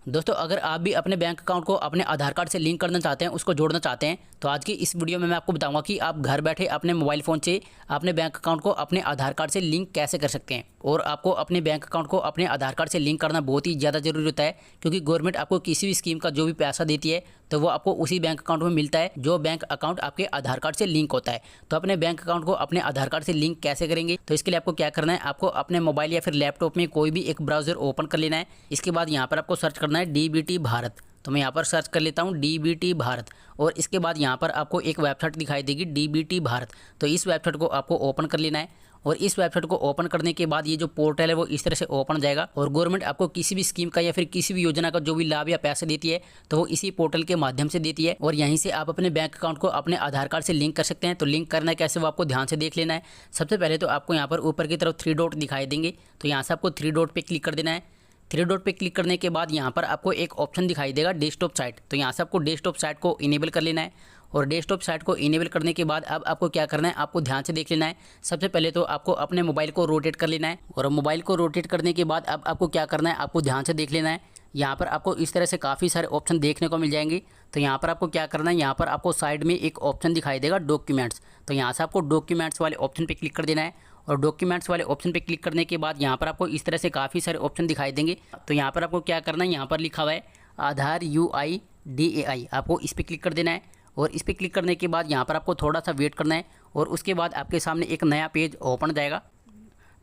दोस्तों अगर आप भी अपने बैंक अकाउंट को अपने आधार कार्ड से लिंक करना चाहते हैं, उसको जोड़ना चाहते हैं, तो आज की इस वीडियो में मैं आपको बताऊंगा कि आप घर बैठे अपने मोबाइल फ़ोन से अपने बैंक अकाउंट को अपने आधार कार्ड से लिंक कैसे कर सकते हैं। और आपको अपने बैंक अकाउंट को अपने आधार कार्ड से लिंक करना बहुत ही ज़्यादा ज़रूरी होता है, क्योंकि गवर्नमेंट आपको किसी भी स्कीम का जो भी पैसा देती है तो वो आपको उसी बैंक अकाउंट में मिलता है जो बैंक अकाउंट आपके आधार कार्ड से लिंक होता है। तो अपने बैंक अकाउंट को अपने आधार कार्ड से लिंक कैसे करेंगे, तो इसके लिए आपको क्या करना है, आपको अपने मोबाइल या फिर लैपटॉप में कोई भी एक ब्राउज़र ओपन कर लेना है। इसके बाद यहाँ पर आपको सर्च करना है डीबीटी भारत। तो मैं यहाँ पर सर्च कर लेता हूँ डीबीटी भारत, और इसके बाद यहाँ पर आपको एक वेबसाइट दिखाई देगी डीबीटी भारत। तो इस वेबसाइट को आपको ओपन कर लेना है, और इस वेबसाइट को ओपन करने के बाद ये जो पोर्टल है वो इस तरह से ओपन हो जाएगा। और गवर्नमेंट आपको किसी भी स्कीम का या फिर किसी भी योजना का जो भी लाभ या पैसे देती है तो वो इसी पोर्टल के माध्यम से देती है, और यहीं से आप अपने बैंक अकाउंट को अपने आधार कार्ड से लिंक कर सकते हैं। तो लिंक करना है कैसे, वो आपको ध्यान से देख लेना है। सबसे पहले तो आपको यहाँ पर ऊपर की तरफ 3 डॉट दिखाई देंगे, तो यहाँ से आपको 3 डॉट पर क्लिक कर देना है। 3 डॉट पे क्लिक करने के बाद यहाँ पर आपको एक ऑप्शन दिखाई देगा डेस्कटॉप साइट। तो यहाँ से आपको डेस्कटॉप साइट को इनेबल कर लेना है, और डेस्कटॉप साइट को इनेबल करने के बाद अब आपको क्या करना है, आपको ध्यान से देख लेना है। सबसे पहले तो आपको अपने मोबाइल को रोटेट कर लेना है, और मोबाइल को रोटेट करने के बाद अब आपको क्या करना है, आपको ध्यान से देख लेना है। यहाँ पर आपको इस तरह से काफ़ी सारे ऑप्शन देखने को मिल जाएंगे। तो यहाँ पर आपको क्या करना है, यहाँ पर आपको साइड में एक ऑप्शन दिखाई देगा डॉक्यूमेंट्स। तो यहाँ से आपको डॉक्यूमेंट्स वाले ऑप्शन पर क्लिक कर देना है, और डॉक्यूमेंट्स वाले ऑप्शन पे क्लिक करने के बाद यहाँ पर आपको इस तरह से काफ़ी सारे ऑप्शन दिखाई देंगे। तो यहाँ पर आपको क्या करना है, यहाँ पर लिखा हुआ है आधार UIDAI, आपको इस पर क्लिक कर देना है। और इस पर क्लिक करने के बाद यहाँ पर आपको थोड़ा सा वेट करना है, और उसके बाद आपके सामने एक नया पेज ओपन हो जाएगा।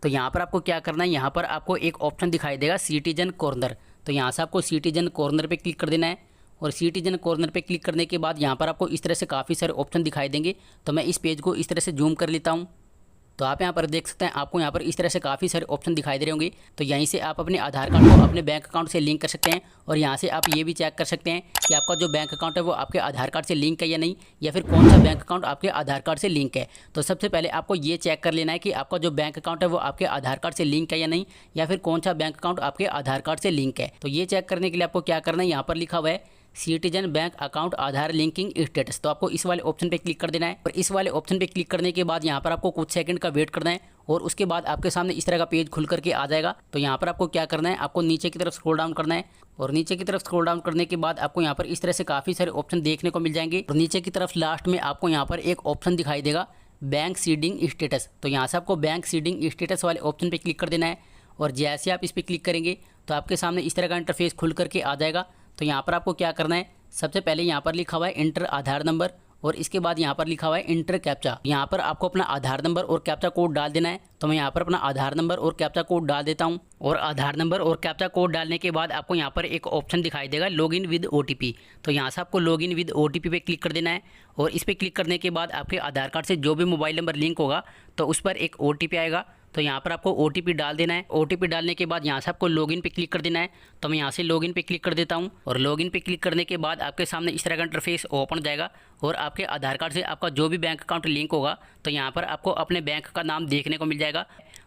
तो यहाँ पर आपको क्या करना है, यहाँ पर आपको एक ऑप्शन दिखाई देगा सिटीजन कॉर्नर। तो यहाँ से आपको सिटीजन कॉर्नर पे क्लिक कर देना है, और सिटीजन कॉर्नर पे क्लिक करने के बाद यहाँ पर आपको इस तरह से काफ़ी सारे ऑप्शन दिखाई देंगे। तो मैं इस पेज को इस तरह से जूम कर लेता हूँ। तो आप यहाँ पर देख सकते हैं, आपको यहाँ पर इस तरह से काफ़ी सारे ऑप्शन दिखाई दे रहे होंगे। तो यहीं से आप अपने आधार कार्ड को अपने बैंक अकाउंट से लिंक कर सकते हैं, और यहाँ से आप ये भी चेक कर सकते हैं कि आपका जो बैंक अकाउंट है वो आपके आधार कार्ड से लिंक है या नहीं, या फिर कौन सा बैंक अकाउंट आपके आधार कार्ड से लिंक है। तो सबसे पहले आपको ये चेक कर लेना है कि आपका जो बैंक अकाउंट है वो आपके आधार कार्ड से लिंक है या नहीं, या फिर कौन सा बैंक अकाउंट आपके आधार कार्ड से लिंक है। तो ये चेक करने के लिए आपको क्या करना है, यहाँ पर लिखा हुआ है सिटीजन बैंक अकाउंट आधार लिंकिंग स्टेटस। तो आपको इस वाले ऑप्शन पे क्लिक कर देना है, और इस वाले ऑप्शन पे क्लिक करने के बाद यहाँ पर आपको कुछ सेकंड का वेट करना है, और उसके बाद आपके सामने इस तरह का पेज खुल करके आ जाएगा। तो यहाँ पर आपको क्या करना है, आपको नीचे की तरफ स्क्रॉल डाउन करना है, और नीचे की तरफ स्क्रॉल डाउन करने के बाद आपको यहाँ पर इस तरह से काफ़ी सारे ऑप्शन देखने को मिल जाएंगे। और नीचे की तरफ लास्ट में आपको यहाँ पर एक ऑप्शन दिखाई देगा बैंक सीडिंग स्टेटस। तो यहाँ से आपको बैंक सीडिंग स्टेटस वाले ऑप्शन पर क्लिक कर देना है, और जैसे आप इस पर क्लिक करेंगे तो आपके सामने इस तरह का इंटरफेस खुल करके आ जाएगा। तो यहाँ पर आपको क्या करना है, सबसे पहले यहाँ पर लिखा हुआ है इंटर आधार नंबर, और इसके बाद यहाँ पर लिखा हुआ है इंटर कैप्चा। यहाँ पर आपको अपना आधार नंबर और कैप्चा कोड डाल देना है। तो मैं यहाँ पर अपना आधार नंबर और कैप्चा कोड डाल देता हूँ, और आधार नंबर और कैप्चा कोड डालने के बाद आपको यहाँ पर एक ऑप्शन दिखाई देगा लॉगिन विद OTP। तो यहाँ से आपको लॉगिन विद OTP पे क्लिक कर देना है, और इस पर क्लिक करने के बाद आपके आधार कार्ड से जो भी मोबाइल नंबर लिंक होगा तो उस पर एक OTP आएगा। तो यहाँ पर आपको OTP डाल देना है। OTP डालने के बाद यहाँ से आपको लॉगिन पे क्लिक कर देना है। तो मैं यहाँ से लॉगिन पे क्लिक कर देता हूँ, और लॉगिन पे क्लिक करने के बाद आपके सामने इस तरह का इंटरफेस ओपन हो जाएगा, और आपके आधार कार्ड से आपका जो भी बैंक अकाउंट लिंक होगा तो यहाँ पर आपको अपने बैंक का नाम देखने को मिल जाएगा।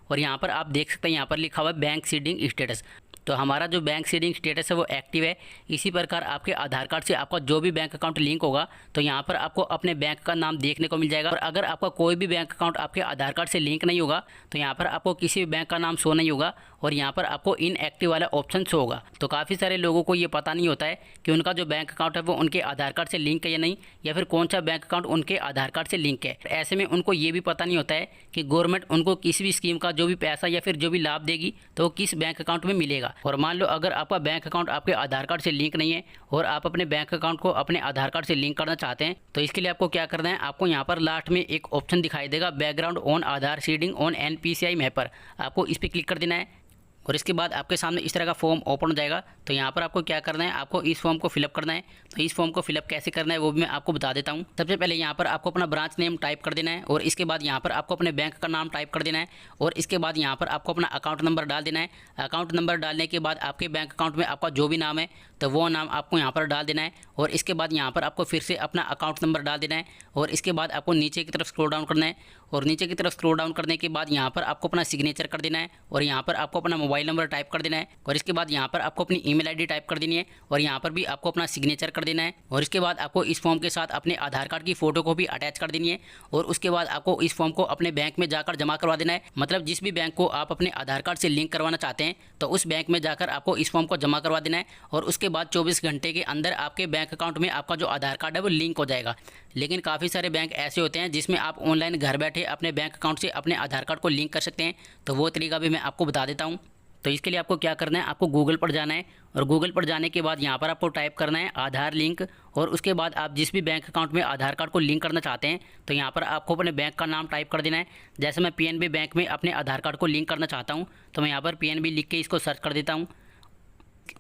और यहाँ पर आप देख सकते हैं, यहाँ पर लिखा हुआ है बैंक सीडिंग स्टेटस। तो हमारा जो बैंक सीडिंग स्टेटस है वो एक्टिव है। इसी प्रकार आपके आधार कार्ड से आपका जो भी बैंक अकाउंट लिंक होगा तो यहाँ पर आपको अपने बैंक का नाम देखने को मिल जाएगा। और अगर आपका कोई भी बैंक अकाउंट आपके आधार कार्ड से लिंक नहीं होगा तो यहाँ पर आपको किसी भी बैंक का नाम शो नहीं होगा, और यहाँ पर आपको इनएक्टिव वाला ऑप्शन शो होगा। तो काफ़ी सारे लोगों को ये पता नहीं होता है कि उनका जो बैंक अकाउंट है वो उनके आधार कार्ड से लिंक है या नहीं, या फिर कौन सा बैंक अकाउंट उनके आधार कार्ड से लिंक है। ऐसे में उनको ये भी पता नहीं होता है कि गवर्नमेंट उनको किसी भी स्कीम का जो भी पैसा या फिर जो भी लाभ देगी तो वो किस बैंक अकाउंट में मिलेगा। और मान लो अगर आपका बैंक अकाउंट आपके आधार कार्ड से लिंक नहीं है, और आप अपने बैंक अकाउंट को अपने आधार कार्ड से लिंक करना चाहते हैं, तो इसके लिए आपको क्या करना है, आपको यहाँ पर लास्ट में एक ऑप्शन दिखाई देगा background on Aadhaar seeding on NPCI mapper. आपको इस पर क्लिक कर देना है, और इसके बाद आपके सामने इस तरह का फॉर्म ओपन हो जाएगा। तो यहाँ पर आपको क्या करना है, आपको इस फॉर्म को फिलअप करना है। तो इस फॉर्म को फिलअप कैसे करना है वो भी मैं आपको बता देता हूँ। सबसे पहले यहाँ पर आपको अपना ब्रांच नेम टाइप कर देना है, और इसके बाद यहाँ पर आपको अपने बैंक का नाम टाइप कर देना है, और इसके बाद यहाँ पर आपको अपना अकाउंट नंबर डाल देना है। अकाउंट नंबर डालने के बाद आपके बैंक अकाउंट में आपका जो भी नाम है तो वो नाम आपको यहाँ पर डाल देना है, और इसके बाद यहाँ पर आपको फिर से अपना अकाउंट नंबर डाल देना है, और इसके बाद आपको नीचे की तरफ स्क्रॉल डाउन करना है, और नीचे की तरफ स्क्रॉल डाउन करने के बाद यहाँ पर आपको अपना सिग्नेचर कर देना है, और यहाँ पर आपको अपना मोबाइल मोबाइल नंबर टाइप कर देना है और इसके बाद यहाँ पर आपको अपनी ईमेल आईडी टाइप कर देनी है और यहाँ पर भी आपको अपना सिग्नेचर कर देना है और इसके बाद आपको इस फॉर्म के साथ अपने आधार कार्ड की फोटो को भी अटैच कर देनी है और उसके बाद आपको इस फॉर्म को अपने बैंक में जाकर जमा करवा देना है। मतलब जिस भी बैंक को आप अपने आधार कार्ड से लिंक करवाना चाहते हैं तो उस बैंक में जाकर आपको इस फॉर्म को जमा करवा देना है और उसके बाद 24 घंटे के अंदर आपके बैंक अकाउंट में आपका जो आधार कार्ड है वो लिंक हो जाएगा। लेकिन काफ़ी सारे बैंक ऐसे होते हैं जिसमें आप ऑनलाइन घर बैठे अपने बैंक अकाउंट से अपने आधार कार्ड को लिंक कर सकते हैं, तो वो तरीका भी मैं आपको बता देता हूँ। तो इसके लिए आपको क्या करना है, आपको गूगल पर जाना है और गूगल पर जाने के बाद यहाँ पर आपको टाइप करना है आधार लिंक और उसके बाद आप जिस भी बैंक अकाउंट में आधार कार्ड को लिंक करना चाहते हैं तो यहाँ पर आपको अपने बैंक का नाम टाइप कर देना है। जैसे मैं पीएनबी बैंक में अपने आधार कार्ड को लिंक करना चाहता हूँ तो मैं यहाँ पर पीएनबी लिख के इसको सर्च कर देता हूँ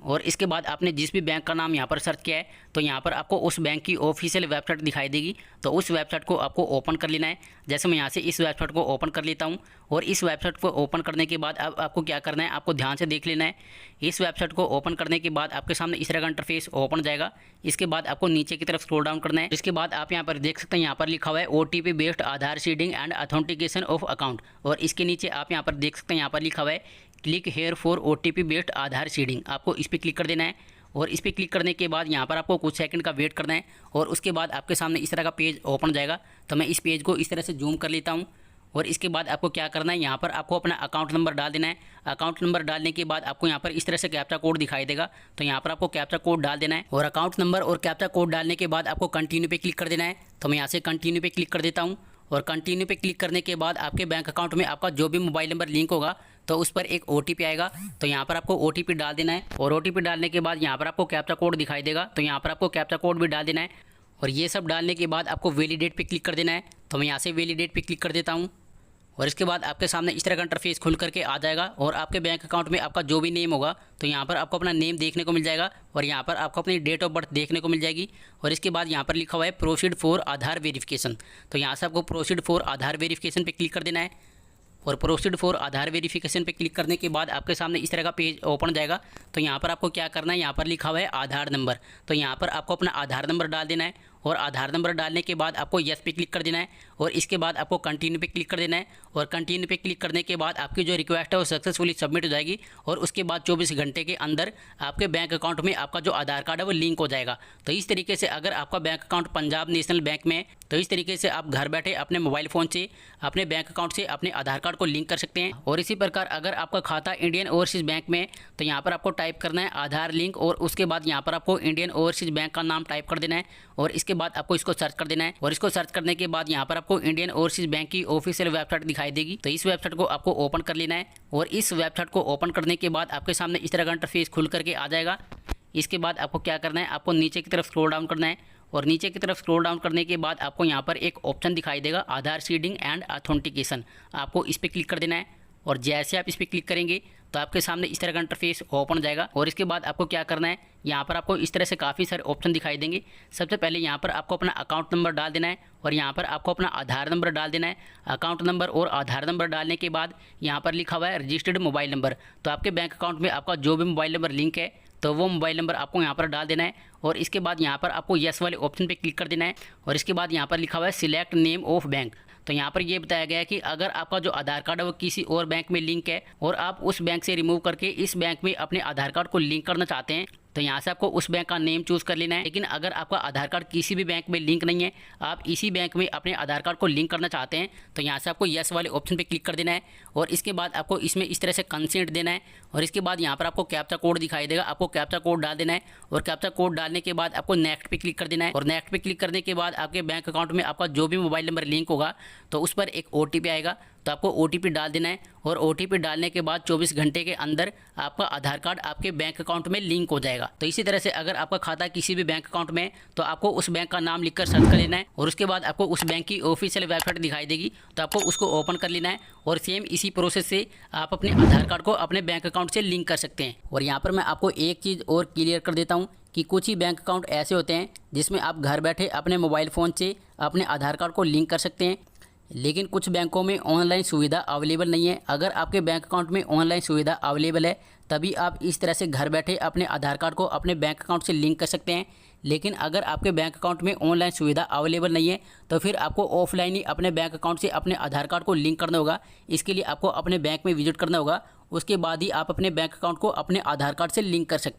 और इसके बाद आपने जिस भी बैंक का नाम यहाँ पर सर्च किया है तो यहाँ पर आपको उस बैंक की ऑफिशियल वेबसाइट दिखाई देगी, तो उस वेबसाइट को आपको ओपन कर लेना है। जैसे मैं यहाँ से इस वेबसाइट को ओपन कर लेता हूँ और इस वेबसाइट को ओपन करने के बाद अब आपको क्या करना है, आपको ध्यान से देख लेना है। इस वेबसाइट को ओपन करने के बाद आपके सामने इस तरह का इंटरफेस ओपन जाएगा। इसके बाद आपको नीचे की तरफ स्क्रॉल डाउन करना है। इसके बाद आप यहाँ पर देख सकते हैं, यहाँ पर लिखा हुआ है OTP based Aadhaar seeding and authentication of account और इसके नीचे आप यहाँ पर देख सकते हैं, यहाँ पर लिखा हुआ है click here for OTP based Aadhaar seeding. आपको इस पर क्लिक कर देना है और इस पर क्लिक करने के बाद यहाँ पर आपको कुछ सेकंड का वेट करना है और उसके बाद आपके सामने इस तरह का पेज ओपन जाएगा। तो मैं इस पेज को इस तरह से जूम कर लेता हूँ और इसके बाद आपको क्या करना है, यहाँ पर आपको अपना अकाउंट नंबर डाल देना है। अकाउंट नंबर डालने के बाद आपको यहाँ पर इस तरह से कैप्चा कोड दिखाई देगा, तो यहाँ पर आपको कैप्चा कोड डाल देना है और अकाउंट नंबर और कैप्चा कोड डालने के बाद आपको कंटिन्यू पे क्लिक कर देना है। तो मैं यहाँ से कंटिन्यू पे क्लिक कर देता हूँ और कंटिन्यू पे क्लिक करने के बाद आपके बैंक अकाउंट में आपका जो भी मोबाइल नंबर लिंक होगा तो उस पर एक OTP आएगा, तो यहाँ पर आपको OTP डाल देना है और OTP डालने के बाद यहाँ पर आपको कैप्चा कोड दिखाई देगा, तो यहाँ पर आपको कैप्चा कोड भी डाल देना है और ये सब डालने के बाद आपको वैलिडेट पे क्लिक कर देना है। तो मैं यहाँ से वैलिडेट पे क्लिक कर देता हूँ और इसके बाद आपके सामने इस तरह का इंटरफेस खुल करके आ जाएगा और आपके बैंक अकाउंट में आपका जो भी नेम होगा तो यहाँ पर आपको अपना नेम देखने को मिल जाएगा और यहाँ पर आपको अपनी डेट ऑफ बर्थ देखने को मिल जाएगी और इसके बाद यहाँ पर लिखा हुआ है प्रोसीड फॉर आधार वेरिफिकेशन, तो यहाँ से आपको प्रोसीड फॉर आधार वेरिफिकेशन पे क्लिक कर देना है और प्रोसीड फॉर आधार वेरिफिकेशन पे क्लिक करने के बाद आपके सामने इस तरह का पेज ओपन जाएगा। तो यहाँ पर आपको क्या करना है, यहाँ पर लिखा हुआ है आधार नंबर, तो यहाँ पर आपको अपना आधार नंबर डाल देना है और आधार नंबर डालने के बाद आपको यस पे क्लिक कर देना है और इसके बाद आपको कंटिन्यू पे क्लिक कर देना है और कंटिन्यू पे क्लिक करने के बाद आपकी जो रिक्वेस्ट है वो सक्सेसफुली सबमिट हो जाएगी और उसके बाद 24 घंटे के अंदर आपके बैंक अकाउंट में आपका जो आधार कार्ड है वो लिंक हो जाएगा। तो इस तरीके से अगर आपका bank account Punjab national bank में है तो इस तरीके से आप घर बैठे अपने मोबाइल फ़ोन से अपने बैंक अकाउंट से अपने आधार कार्ड को लिंक कर सकते हैं। और इसी प्रकार अगर आपका खाता इंडियन ओवरसीज़ बैंक में तो यहाँ पर आपको टाइप करना है आधार लिंक और उसके बाद यहाँ पर आपको इंडियन ओवरसीज़ बैंक का नाम टाइप कर देना है और इसके बाद आपको इसको सर्च कर देना है और इसको सर्च करने के बाद यहाँ पर आपको इंडियन ओवरसीज़ बैंक की ऑफिशियल वेबसाइट दिखाई देगी, तो इस वेबसाइट को आपको ओपन कर लेना है और इस वेबसाइट को ओपन करने के बाद आपके सामने इस तरह का इंटरफेस खुल करके आ जाएगा। इसके बाद आपको क्या करना है, आपको नीचे की तरफ स्क्रॉल डाउन करना है और नीचे की तरफ स्क्रॉल डाउन करने के बाद आपको यहाँ पर एक ऑप्शन दिखाई देगा आधार सीडिंग एंड ऑथेंटिकेशन, आपको इस पर क्लिक कर देना है और जैसे आप इस पर क्लिक करेंगे तो आपके सामने इस तरह का इंटरफेस ओपन जाएगा और इसके बाद आपको क्या करना है, यहाँ पर आपको इस तरह से काफ़ी सारे ऑप्शन दिखाई देंगे। सबसे पहले यहाँ पर आपको अपना अकाउंट नंबर डाल देना है और यहाँ पर आपको अपना आधार नंबर डाल देना है। अकाउंट नंबर और आधार नंबर डालने के बाद यहाँ पर लिखा हुआ है रजिस्टर्ड मोबाइल नंबर, तो आपके बैंक अकाउंट में आपका जो भी मोबाइल नंबर लिंक है तो वो मोबाइल नंबर आपको यहाँ पर डाल देना है और इसके बाद यहाँ पर आपको येस वाले ऑप्शन पे क्लिक कर देना है और इसके बाद यहाँ पर लिखा हुआ है सिलेक्ट नेम ऑफ बैंक, तो यहाँ पर ये बताया गया है कि अगर आपका जो आधार कार्ड है वो किसी और बैंक में लिंक है और आप उस बैंक से रिमूव करके इस बैंक में अपने आधार कार्ड को लिंक करना चाहते हैं तो यहाँ से आपको उस बैंक का नेम चूज़ कर लेना है। लेकिन अगर आपका आधार कार्ड किसी भी बैंक में लिंक नहीं है, आप इसी बैंक में अपने आधार कार्ड को लिंक करना चाहते हैं तो यहाँ से आपको येस वाले ऑप्शन पे क्लिक कर देना है और इसके बाद आपको इसमें इस तरह से कंसेंट देना है और इसके बाद यहाँ पर आपको कैप्चा कोड दिखाई देगा, आपको कैप्चा कोड डाल देना है और कैप्चा कोड डालने के बाद आपको नेक्स्ट पे क्लिक कर देना है और नेक्स्ट पे क्लिक करने के बाद आपके बैंक अकाउंट में आपका जो भी मोबाइल नंबर लिंक होगा तो उस पर एक OTP आएगा, तो आपको OTP डाल देना है और OTP डालने के बाद 24 घंटे के अंदर आपका आधार कार्ड आपके बैंक अकाउंट में लिंक हो जाएगा। तो इसी तरह से अगर आपका खाता किसी भी बैंक अकाउंट में तो आपको उस बैंक का नाम लिखकर सर्च कर लेना है और उसके बाद आपको उस बैंक की ऑफिशियल वेबसाइट दिखाई देगी, तो आपको उसको ओपन कर लेना है और सेम इसी प्रोसेस से आप अपने आधार कार्ड को अपने बैंक अकाउंट से लिंक कर सकते हैं। और यहाँ पर मैं आपको एक चीज़ और क्लियर कर देता हूँ कि कुछ ही बैंक अकाउंट ऐसे होते हैं जिसमें आप घर बैठे अपने मोबाइल फ़ोन से अपने आधार कार्ड को लिंक कर सकते हैं, लेकिन कुछ बैंकों में ऑनलाइन सुविधा अवेलेबल नहीं है। अगर आपके बैंक अकाउंट में ऑनलाइन सुविधा अवेलेबल है तभी आप इस तरह से घर बैठे अपने आधार कार्ड को अपने बैंक अकाउंट से लिंक कर सकते हैं। लेकिन अगर आपके बैंक अकाउंट में ऑनलाइन सुविधा अवेलेबल नहीं है तो फिर आपको ऑफलाइन ही अपने बैंक अकाउंट से अपने आधार कार्ड को लिंक करना होगा। इसके लिए आपको अपने बैंक में विजिट करना होगा उसके बाद ही आप अपने बैंक अकाउंट को अपने आधार कार्ड से लिंक कर सकते हैं।